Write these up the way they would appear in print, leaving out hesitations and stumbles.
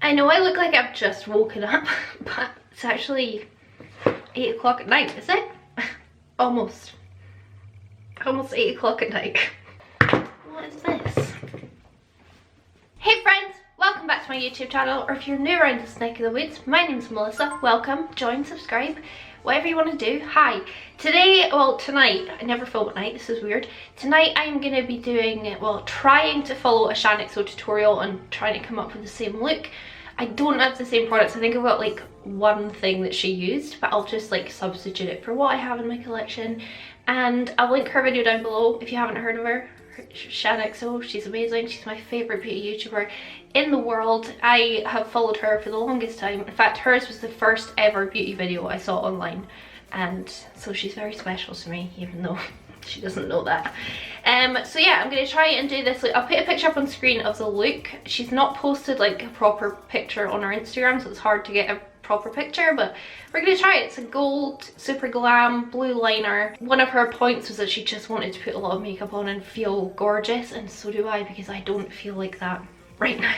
I know I look like I've just woken up, but it's actually 8 o'clock at night, is it? Almost 8 o'clock at night. What is this? Hey friends, welcome back to my YouTube channel, or if you're new around this neck of the woods, my name's Melissa. Welcome, join, subscribe, whatever you want to do. Hi. Today, well tonight, I never film at night, this is weird. Tonight I'm going to be doing, well, trying to follow a Shaaanxo tutorial and trying to come up with the same look. I don't have the same products. I think I've got like one thing that she used, but I'll just like substitute it for what I have in my collection. And I'll link her video down below if you haven't heard of her. Shaaanxo, she's amazing. She's my favourite beauty YouTuber in the world. I have followed her for the longest time. In fact, hers was the first ever beauty video I saw online. And so she's very special to me, even though she doesn't know that. So yeah, I'm going to try and do this. I'll put a picture up on screen of the look. She's not posted like a proper picture on her Instagram, so it's hard to get a proper picture, but we're going to try it. It's a gold, super glam, blue liner. One of her points was that she just wanted to put a lot of makeup on and feel gorgeous, and so do I, because I don't feel like that right now.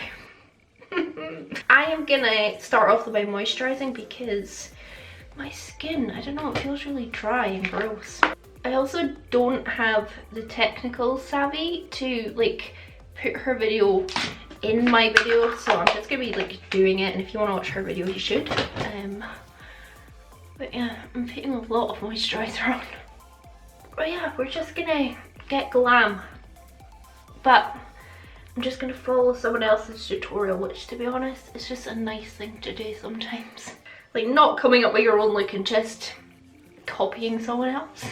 I am going to start off by moisturising because my skin, I don't know, it feels really dry and gross. I also don't have the technical savvy to like put her video in my video, so I'm just gonna be like doing it, and if you want to watch her video you should. But yeah, I'm putting a lot of moisturiser on. But yeah, we're just gonna get glam, but I'm just gonna follow someone else's tutorial, which to be honest is just a nice thing to do sometimes. Like not coming up with your own look and just copying someone else.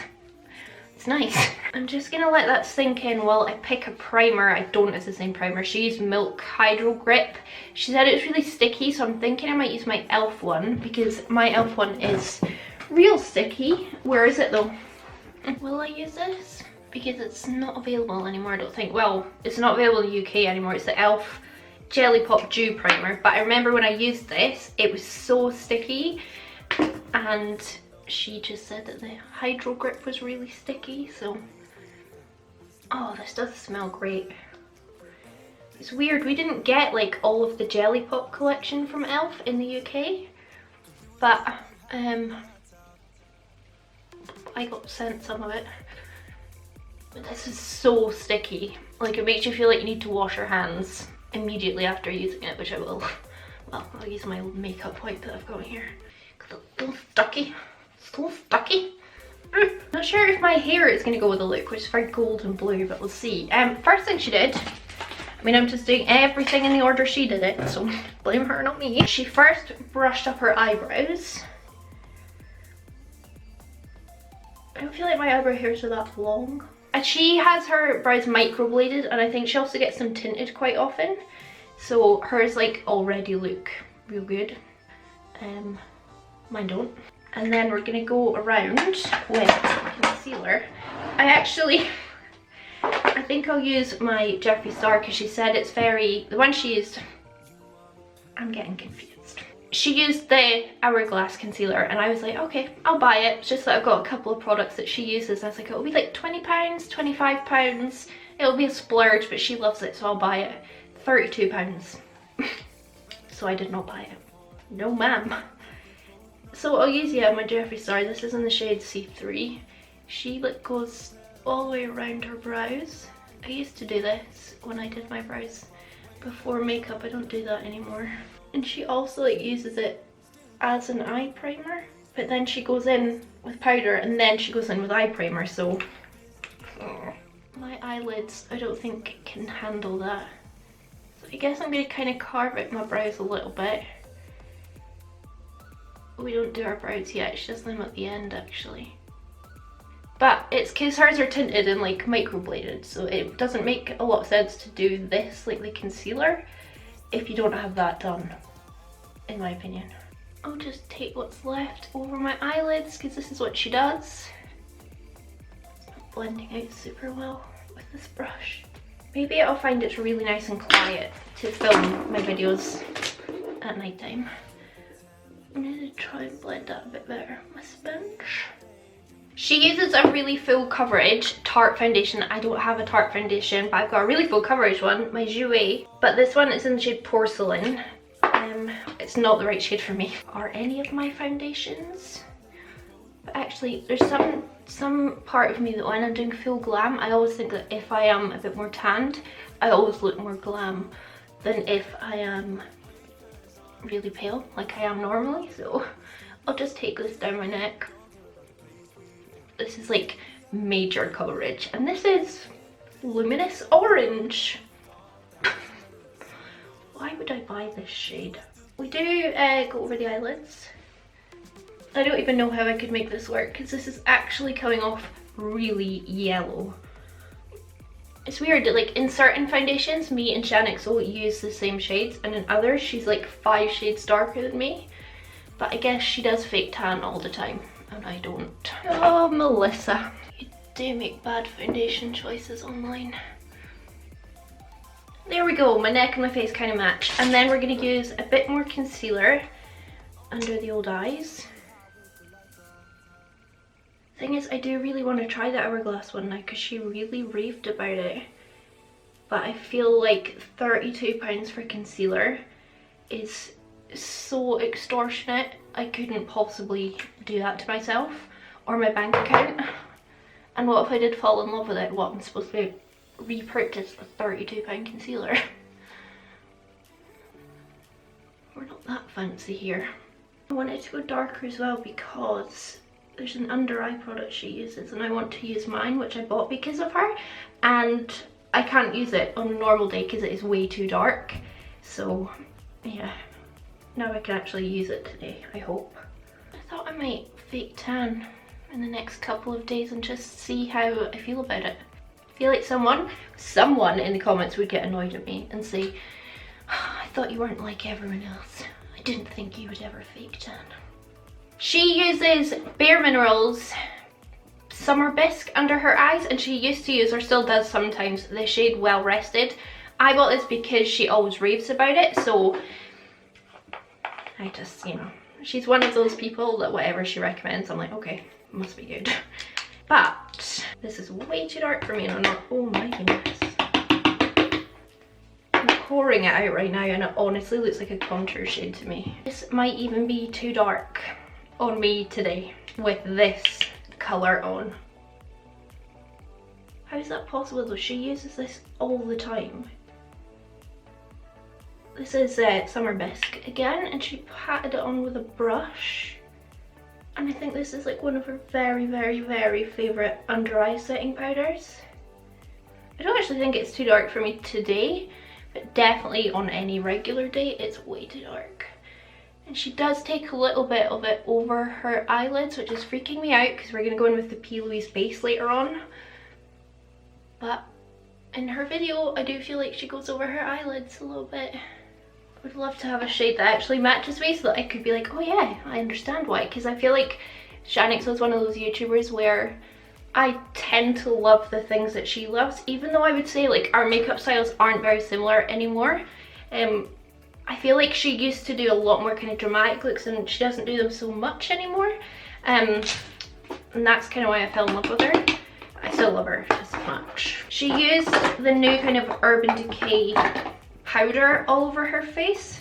It's nice. I'm just gonna let that sink in while I pick a primer. I don't use the same primer. She used Milk Hydro Grip. She said it's really sticky, so I'm thinking I might use my e.l.f. one, because my e.l.f. one is real sticky. Where is it though? Will I use this? Because it's not available anymore, I don't think. Well, it's not available in the UK anymore. It's the e.l.f. Jelly Pop Dew Primer. But I remember when I used this, it was so sticky, and she just said that the Hydro Grip was really sticky, so... Oh, this does smell great. It's weird, we didn't get like all of the Jelly Pop collection from e.l.f. in the UK, but I got sent some of it. But this is so sticky, like it makes you feel like you need to wash your hands immediately after using it, which I will. Well, I'll use my makeup wipe that I've got here, because it's so stucky. So stucky. Not sure if my hair is going to go with the look, which is very gold and blue, but we'll see. First thing she did, I mean, I'm just doing everything in the order she did it, so blame her, not me. She first brushed up her eyebrows. I don't feel like my eyebrow hairs are that long. And she has her brows microbladed, and I think she also gets them tinted quite often. So hers like already look real good. Mine don't. And then we're gonna go around with concealer. I think I'll use my Jeffree Star, because she said it's very, the one she used, I'm getting confused. She used the Hourglass concealer, and I was like, okay, I'll buy it. It's just that I've got a couple of products that she uses. I was like, it'll be like £20, £25. It'll be a splurge, but she loves it, so I'll buy it. £32. So I did not buy it. No ma'am. So I'll use, yeah, my Jeffree Star. This is in the shade C3. She like goes all the way around her brows. I used to do this when I did my brows before makeup. I don't do that anymore. And she also like uses it as an eye primer, but then she goes in with powder and then she goes in with eye primer, so my eyelids I don't think can handle that. So I guess I'm going to kind of carve out my brows a little bit. We don't do our brows yet, she does them at the end actually. But it's because hers are tinted and like microbladed, so it doesn't make a lot of sense to do this, like the concealer, if you don't have that done, in my opinion. I'll just take what's left over my eyelids, because this is what she does. It's not blending out super well with this brush. Maybe I'll find it's really nice and quiet to film my videos at night time. I'm going to try and blend that a bit better with my sponge. She uses a really full coverage Tarte foundation. I don't have a Tarte foundation, but I've got a really full coverage one, my Jouer. But this one is in the shade Porcelain. It's not the right shade for me. Are any of my foundations? But actually, there's some part of me that when I'm doing full glam, I always think that if I am a bit more tanned, I always look more glam than if I am really pale, like I am normally. So I'll just take this down my neck. This is like major coverage, and this is luminous orange. Why would I buy this shade? We do go over the eyelids. I don't even know how I could make this work because this is actually coming off really yellow. It's weird that like in certain foundations, me and Shaaanxo use the same shades, and in others she's like 5 shades darker than me. But I guess she does fake tan all the time and I don't. Oh, Melissa. You do make bad foundation choices online. There we go, my neck and my face kind of match. And then we're going to use a bit more concealer under the old eyes. Thing is, I do really want to try the Hourglass one now because she really raved about it. But I feel like £32 for concealer is so extortionate. I couldn't possibly do that to myself or my bank account. And what if I did fall in love with it? What, I'm supposed to repurchase a £32 concealer? We're not that fancy here. I wanted to go darker as well because there's an under eye product she uses and I want to use mine, which I bought because of her, and I can't use it on a normal day because it is way too dark. So yeah, now I can actually use it today, I hope. I thought I might fake tan in the next couple of days and just see how I feel about it. I feel like someone in the comments would get annoyed at me and say, oh, I thought you weren't like everyone else. I didn't think you would ever fake tan. She uses Bare Minerals Summer Bisque under her eyes, and she used to use, or still does sometimes, the shade Well Rested. I bought this because she always raves about it, so I just, you know, she's one of those people that whatever she recommends, I'm like, okay, must be good. But this is way too dark for me, and I'm not, oh my goodness. I'm pouring it out right now, and it honestly looks like a contour shade to me. This might even be too dark on me today with this colour on. How is that possible though? She uses this all the time. This is Summer Bisque again, and she patted it on with a brush. And I think this is like one of her very, very, very favourite under eye setting powders. I don't actually think it's too dark for me today, but definitely on any regular day it's way too dark. And she does take a little bit of it over her eyelids, which is freaking me out because we're going to go in with the P. Louise base later on. But in her video, I do feel like she goes over her eyelids a little bit. Would love to have a shade that actually matches me so that I could be like, oh yeah, I understand why. Because I feel like Shaaanxo is one of those YouTubers where I tend to love the things that she loves, even though I would say like our makeup styles aren't very similar anymore. I feel like she used to do a lot more kind of dramatic looks and she doesn't do them so much anymore. And that's kind of why I fell in love with her. I still love her just as much. She used the new kind of Urban Decay powder all over her face.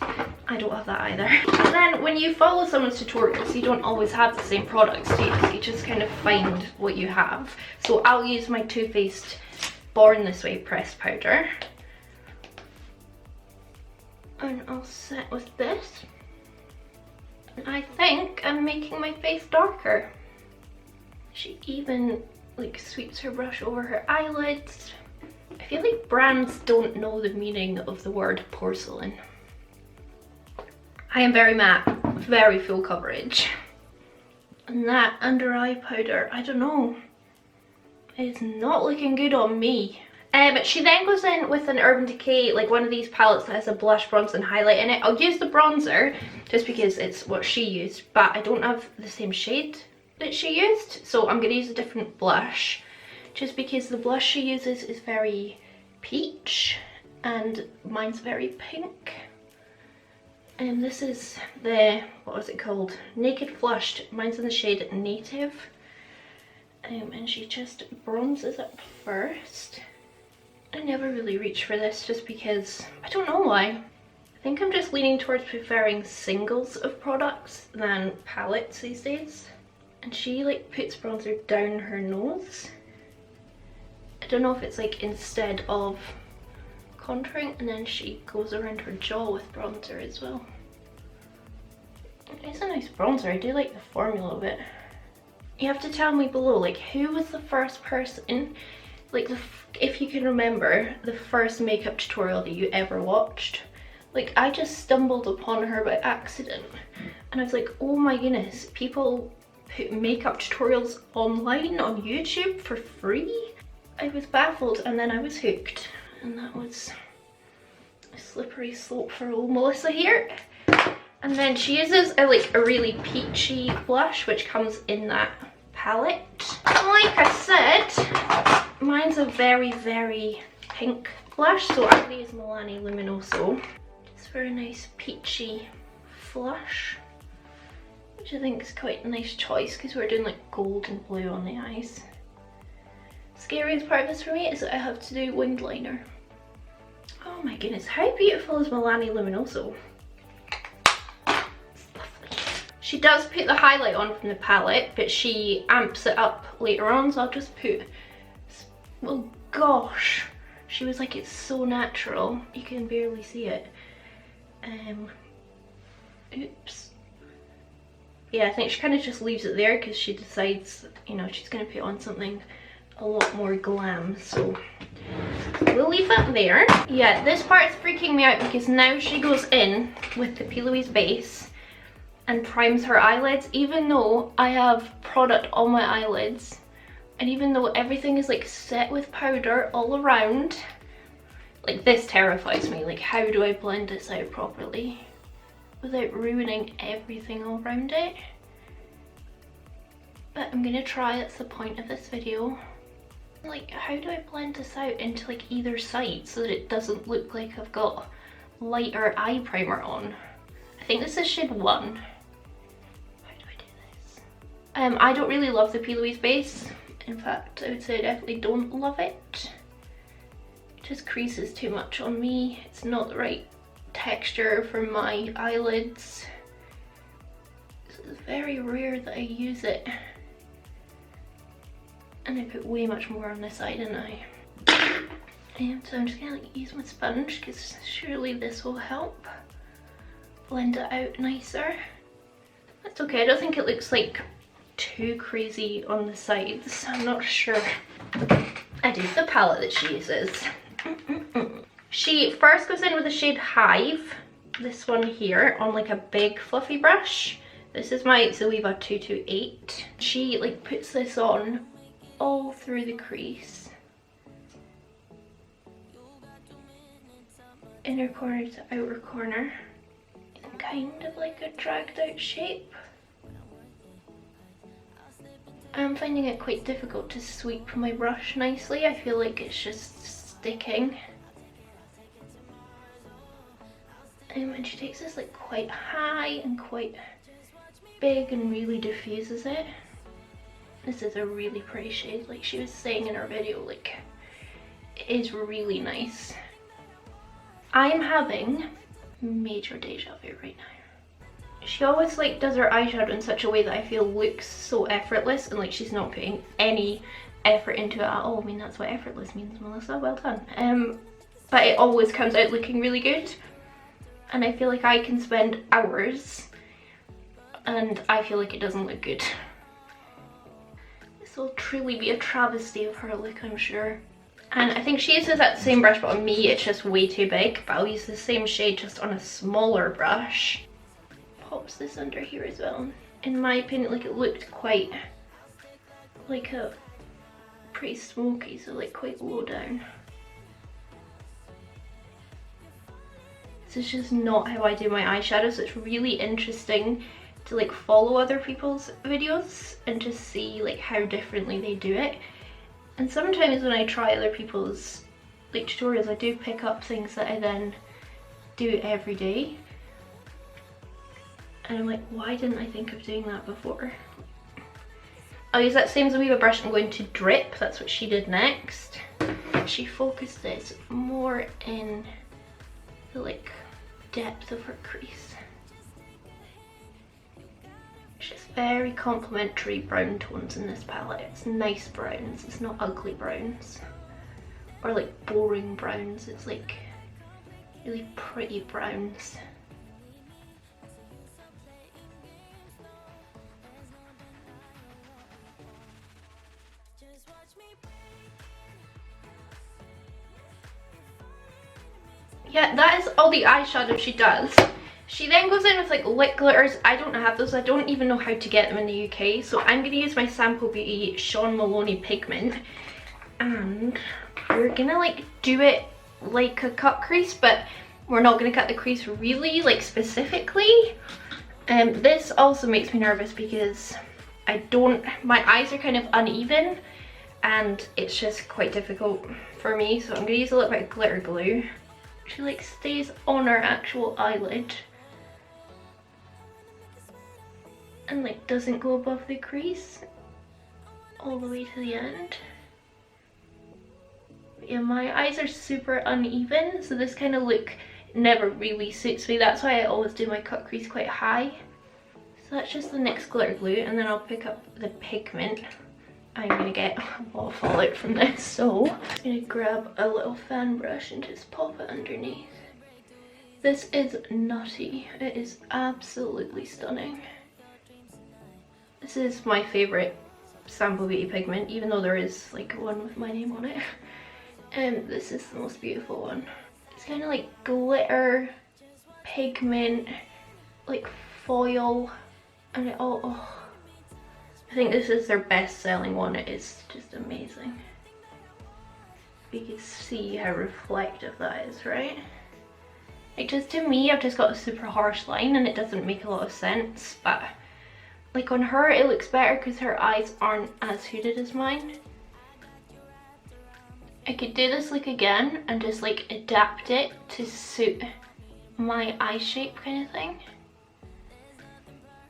I don't have that either. And then when you follow someone's tutorials, you don't always have the same products, do you? You just kind of find what you have. So I'll use my Too Faced Born This Way pressed powder. And I'll set with this. And I think I'm making my face darker. She even like sweeps her brush over her eyelids. I feel like brands don't know the meaning of the word porcelain. I am very matte, very full coverage. And that under eye powder, I don't know, it's not looking good on me. She then goes in with an Urban Decay, like one of these palettes that has a blush, bronze and highlight in it. I'll use the bronzer just because it's what she used, but I don't have the same shade that she used, so I'm going to use a different blush just because the blush she uses is very peach and mine's very pink. And this is the, what was it called? Naked Flushed. Mine's in the shade Native. And she just bronzes it first. I never really reach for this just because, I don't know why. I think I'm just leaning towards preferring singles of products than palettes these days. And she like puts bronzer down her nose. I don't know if it's like instead of contouring, and then she goes around her jaw with bronzer as well. It's a nice bronzer. I do like the formula of it. You have to tell me below, like, who was the first person, like, if you can remember the first makeup tutorial that you ever watched. Like, I just stumbled upon her by accident, and I was like, oh my goodness, people put makeup tutorials online on YouTube for free? I was baffled, and then I was hooked, and that was a slippery slope for old Melissa here. And then she uses a really peachy blush, which comes in that palette. Like I said, mine's a very pink blush, so I'm going to use Milani Luminoso just for a nice peachy flush, which I think is quite a nice choice because we're doing like gold and blue on the eyes. Scariest part of this for me is that I have to do winged liner. Oh my goodness, how beautiful is Milani Luminoso? It's lovely. She does put the highlight on from the palette, but she amps it up later on, so I'll just put, oh gosh, she was like, it's so natural, you can barely see it. Oops. Yeah, I think she kind of just leaves it there because she decides, you know, she's going to put on something a lot more glam, so we'll leave that there. Yeah, this part's freaking me out because now she goes in with the P. Louise base and primes her eyelids, even though I have product on my eyelids, and even though everything is like set with powder all around. Like, this terrifies me. Like, how do I blend this out properly without ruining everything all around it? But I'm gonna try, that's the point of this video. Like, how do I blend this out into like either side so that it doesn't look like I've got lighter eye primer on? I think this is shade 1. How do I do this? I don't really love the P. Louise base. In fact, I would say I definitely don't love it. It just creases too much on me. It's not the right texture for my eyelids. It's very rare that I use it. And I put way much more on this side, didn't I? So I'm just gonna like use my sponge because surely this will help blend it out nicer. That's okay, I don't think it looks like too crazy on the sides. I'm not sure. I do the palette that she uses. She first goes in with the shade Hive, this one here, on like a big fluffy brush. This is my Zoeva 228. She like puts this on all through the crease, inner corner to outer corner, in kind of like a dragged out shape. I'm finding it quite difficult to sweep my brush nicely. I feel like it's just sticking. And she takes this like quite high and quite big and really diffuses it. This is a really pretty shade, like she was saying in her video, like, it is really nice. I'm having major deja vu right now. She always like does her eyeshadow in such a way that I feel looks so effortless, and like she's not putting any effort into it at all. I mean, that's what effortless means, Melissa, well done. But it always comes out looking really good, and I feel like I can spend hours and I feel like it doesn't look good. This will truly be a travesty of her look, I'm sure. And I think she uses that same brush, but on me it's just way too big. But I'll use the same shade just on a smaller brush. Pops this under here as well. In my opinion, like, it looked quite like a pretty smoky, so like quite low down. This is just not how I do my eyeshadow, so it's really interesting to like follow other people's videos and to see like how differently they do it. And sometimes when I try other people's like tutorials, I do pick up things that I then do every day, and I'm like, why didn't I think of doing that before? I'll use that same Zoeva brush. I'm going to drip. That's what she did next. She focused this more in the like depth of her crease. It's just very complementary brown tones in this palette. It's nice browns, it's not ugly browns. Or like boring browns, it's like really pretty browns. Yeah, that is all the eyeshadow she does. She then goes in with like lip glitters. I don't have those. I don't even know how to get them in the UK. So I'm going to use my Sample Beauty Sean Maloney pigment. And we're going to like do it like a cut crease, but we're not going to cut the crease really like specifically. This also makes me nervous because my eyes are kind of uneven and it's just quite difficult for me. So I'm going to use a little bit of glitter glue. She like stays on her actual eyelid and like doesn't go above the crease all the way to the end. But yeah, my eyes are super uneven, so this kind of look never really suits me. That's why I always do my cut crease quite high. So that's just the NYX glitter glue, and then I'll pick up the pigment. I'm gonna get a lot of fallout from this, so I'm gonna grab a little fan brush and just pop it underneath. This is nutty. It is absolutely stunning. This is my favourite Sample Beauty pigment, even though there is like one with my name on it. And this is the most beautiful one. It's kind of like glitter, pigment, like foil, and it all... Oh. I think this is their best selling one. It is just amazing. You can see how reflective that is, right? Like, just to me, I've just got a super harsh line and it doesn't make a lot of sense, but like on her it looks better because her eyes aren't as hooded as mine. I could do this look again and just like adapt it to suit my eye shape kind of thing,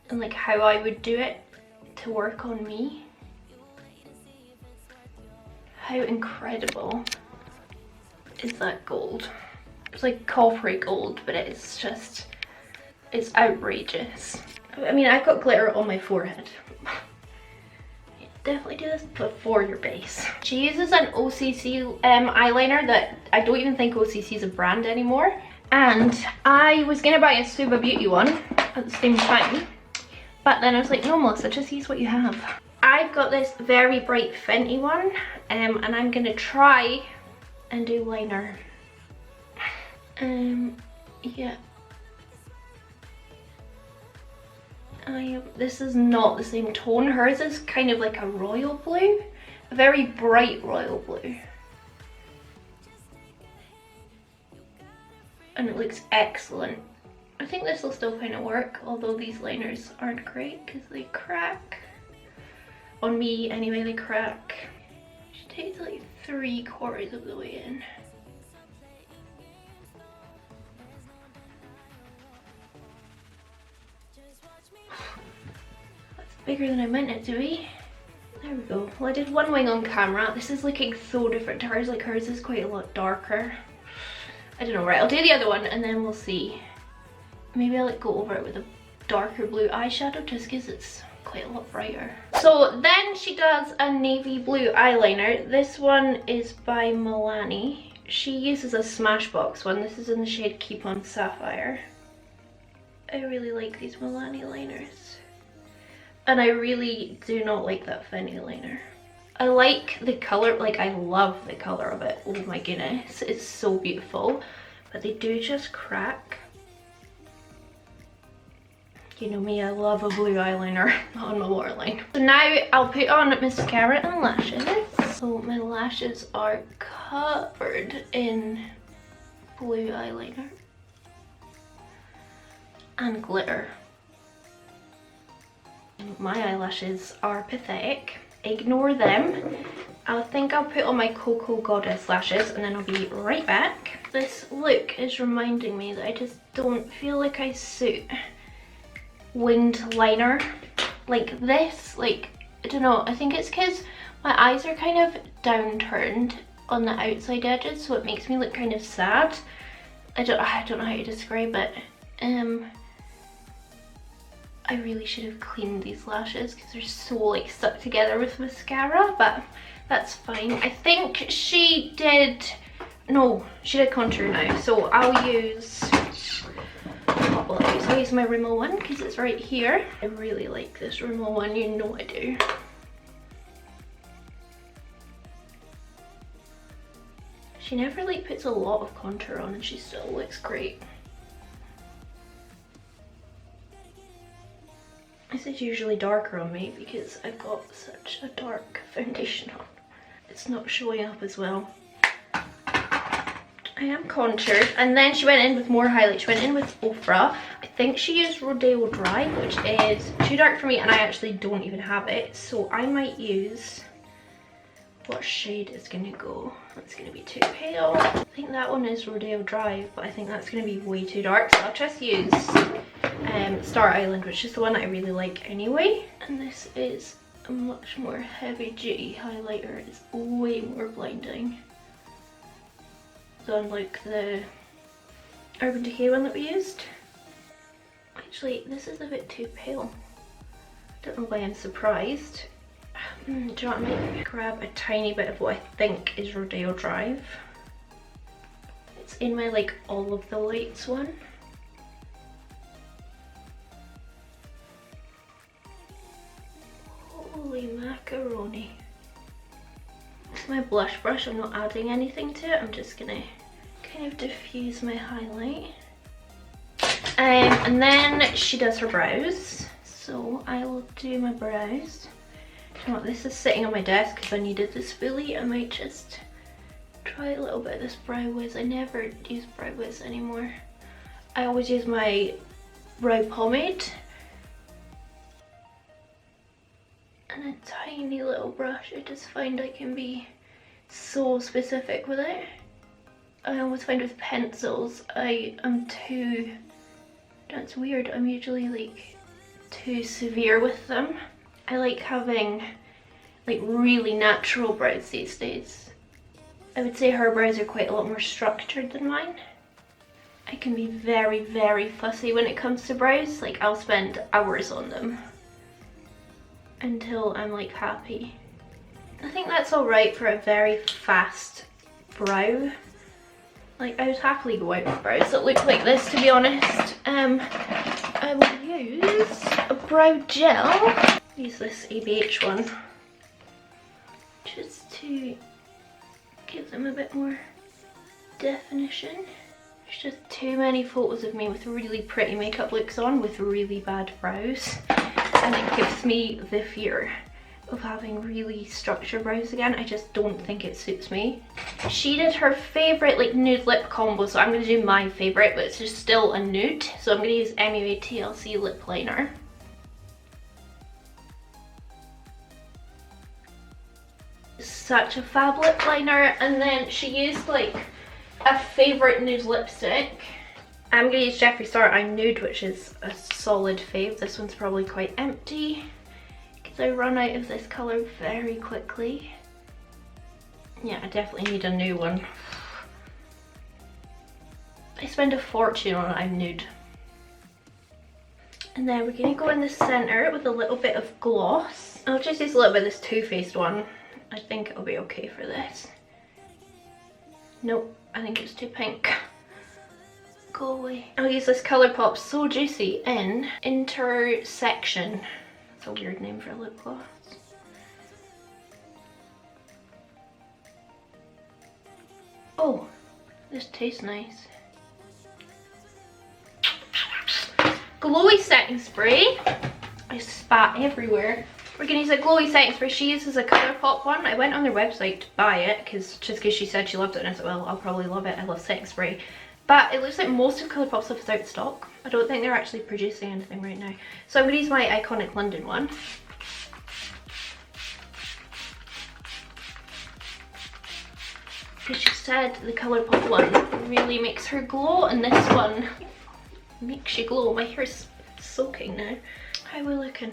and like how I would do it to work on me. How incredible is that gold? It's like coppery gold, but it's just, it's outrageous. I mean, I've got glitter on my forehead. Yeah, definitely do this before your base. She uses an OCC eyeliner that I don't even think OCC is a brand anymore. And I was gonna buy a Suba Beauty one at the same time, but then I was like, no Melissa, just use what you have. I've got this very bright Fenty one, and I'm gonna try and do liner. Yeah. This is not the same tone. Hers is kind of like a royal blue, a very bright royal blue. And it looks excellent. I think this will still kind of work, although these liners aren't great because they crack. On me anyway, they crack. She takes like 3/4 of the way in. That's bigger than I meant it to be. There we go. Well, I did one wing on camera. This is looking so different to hers. Like, hers is quite a lot darker. I don't know, right? I'll do the other one and then we'll see. Maybe I'll like go over it with a darker blue eyeshadow just because it's quite a lot brighter. So then she does a navy blue eyeliner. This one is by Milani. She uses a Smashbox one. This is in the shade Keep On Sapphire. I really like these Milani liners. And I really do not like that Fenty liner. I like the colour, like I love the colour of it. Oh my goodness, it's so beautiful. But they do just crack. You know me, I love a blue eyeliner on my waterline. So now I'll put on mascara and lashes. So my lashes are covered in blue eyeliner and glitter. My eyelashes are pathetic. Ignore them. I think I'll put on my Cocoa Goddess lashes and then I'll be right back. This look is reminding me that I just don't feel like I suit winged liner like this. Like, I don't know, I think it's because my eyes are kind of downturned on the outside edges, so it makes me look kind of sad. I don't know how to describe it. I really should have cleaned these lashes because they're so like stuck together with mascara, but that's fine. I think she did contour now, so I'll use I'll use my Rimmel one because it's right here. I really like this Rimmel one, you know I do. She never like puts a lot of contour on and she still looks great. This is usually darker on me because I've got such a dark foundation on. It's not showing up as well. I am contoured, and then she went in with more highlight. She went in with Ofra. I think she used Rodeo Dry, which is too dark for me, and I actually don't even have it. So I might use, what shade is gonna go? That's gonna be too pale. I think that one is Rodeo Drive, but I think that's gonna be way too dark. So I'll just use Star Island, which is the one that I really like anyway. And this is a much more heavy duty highlighter. It's way more blinding than like the Urban Decay one that we used. Actually, this is a bit too pale. I don't know why I'm surprised. Do you know what, I might grab a tiny bit of what I think is Rodeo Drive. It's in my like all of the lights one. Holy macaroni. It's my blush brush, I'm not adding anything to it, I'm just gonna kind of diffuse my highlight. And then she does her brows, so I will do my brows. You know what, this is sitting on my desk because I needed this fully. I might just try a little bit of this Brow Wiz. I never use Brow Wiz anymore. I always use my brow pomade and a tiny little brush. I just find I can be so specific with it. I always find with pencils I am too, that's weird, I'm usually like too severe with them. I like having like really natural brows these days. I would say her brows are quite a lot more structured than mine. I can be very, very fussy when it comes to brows. Like I'll spend hours on them until I'm like happy. I think that's alright for a very fast brow. Like I would happily go out with brows that look like this, to be honest. I will use a brow gel. Use this ABH one just to give them a bit more definition. There's just too many photos of me with really pretty makeup looks on with really bad brows, and it gives me the fear of having really structured brows again. I just don't think it suits me. She did her favourite like nude lip combo, so I'm going to do my favourite, but it's just still a nude. So I'm going to use MUA TLC lip liner. Such a fab lip liner. And then she used like a favourite nude lipstick. I'm going to use Jeffree Star Eye Nude, which is a solid fave. This one's probably quite empty because I run out of this colour very quickly. Yeah, I definitely need a new one. I spend a fortune on Eye Nude. And then we're going to go in the centre with a little bit of gloss. I'll just use a little bit of this Too Faced one. I think it'll be okay for this. Nope, I think it's too pink. Go away. I'll use this Colourpop So Juicy in Intersection. That's a weird name for a lip gloss. Oh, this tastes nice. Glowy setting spray. I spat everywhere. We're gonna use a glowy setting spray. She uses a Colourpop one. I went on their website to buy it just because she said she loved it, and I said, well, I'll probably love it. I love setting spray. But it looks like most of Colourpop stuff is out of stock. I don't think they're actually producing anything right now. So I'm gonna use my Iconic London one. Because she said the Colourpop one really makes her glow, and this one makes you glow. My hair's soaking now. How are we looking?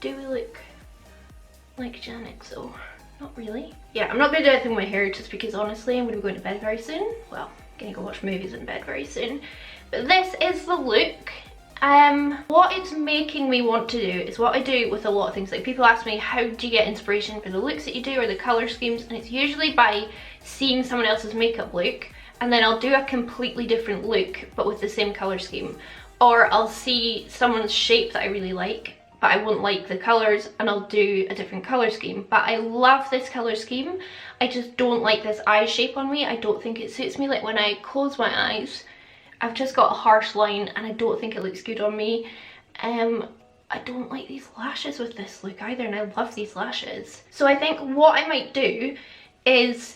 Do we look like Janet? So not really. Yeah, I'm not gonna do anything with my hair just because honestly I'm gonna be going to bed very soon. Well, gonna go watch movies in bed very soon. But this is the look. What it's making me want to do is what I do with a lot of things. Like, people ask me, how do you get inspiration for the looks that you do or the colour schemes? And it's usually by seeing someone else's makeup look, and then I'll do a completely different look but with the same colour scheme. Or I'll see someone's shape that I really like, but I won't like the colours, and I'll do a different colour scheme. But I love this colour scheme. I just don't like this eye shape on me. I don't think it suits me. Like, when I close my eyes, I've just got a harsh line and I don't think it looks good on me. I don't like these lashes with this look either, and I love these lashes. So I think what I might do is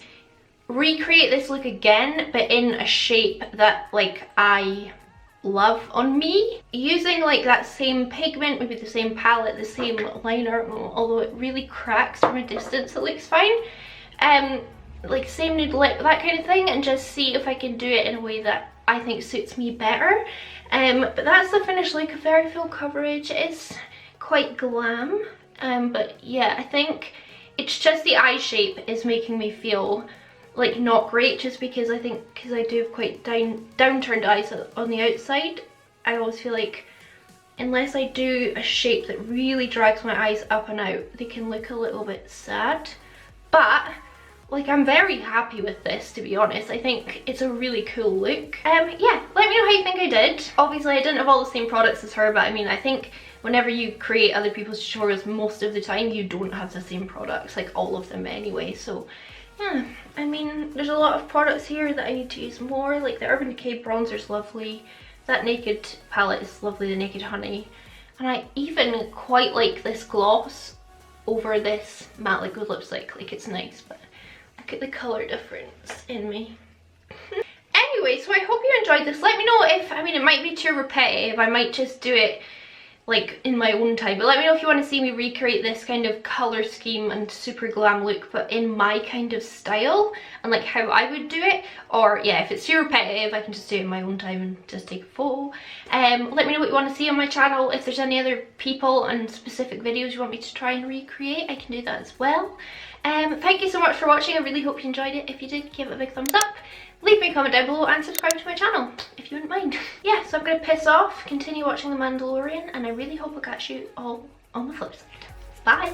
recreate this look again, but in a shape that like I love on me, using like that same pigment, maybe the same palette, the same liner, although it really cracks from a distance, it looks fine. Like same nude lip, that kind of thing, and just see if I can do it in a way that I think suits me better. But that's the finished look. Very full coverage. It is quite glam, but yeah, I think it's just the eye shape is making me feel like not great, just because I think, because I do have quite downturned eyes on the outside, I always feel like unless I do a shape that really drags my eyes up and out, they can look a little bit sad. But like, I'm very happy with this, to be honest. I think it's a really cool look. Yeah, let me know how you think I did. Obviously, I didn't have all the same products as her, but I mean, I think whenever you create other people's tutorials, most of the time you don't have the same products, like all of them anyway. So yeah, I mean, there's a lot of products here that I need to use more. Like the Urban Decay bronzer's lovely. That Naked palette is lovely, the Naked Honey. And I even quite like this gloss over this matte liquid lipstick. Like, it's nice, but look at the colour difference in me. Anyway, so I hope you enjoyed this. Let me know if, I mean, it might be too repetitive. I might just do it like in my own time, but let me know if you want to see me recreate this kind of colour scheme and super glam look, but in my kind of style and like how I would do it. Or yeah, if it's too repetitive, I can just do it in my own time and just take a photo. Let me know what you want to see on my channel. If there's any other people and specific videos you want me to try and recreate, I can do that as well. Thank you so much for watching. I really hope you enjoyed it. If you did, give it a big thumbs up. Leave me a comment down below and subscribe to my channel if you wouldn't mind. Yeah, so I'm going to piss off, continue watching The Mandalorian, and I really hope I'll catch you all on the flip side. Bye!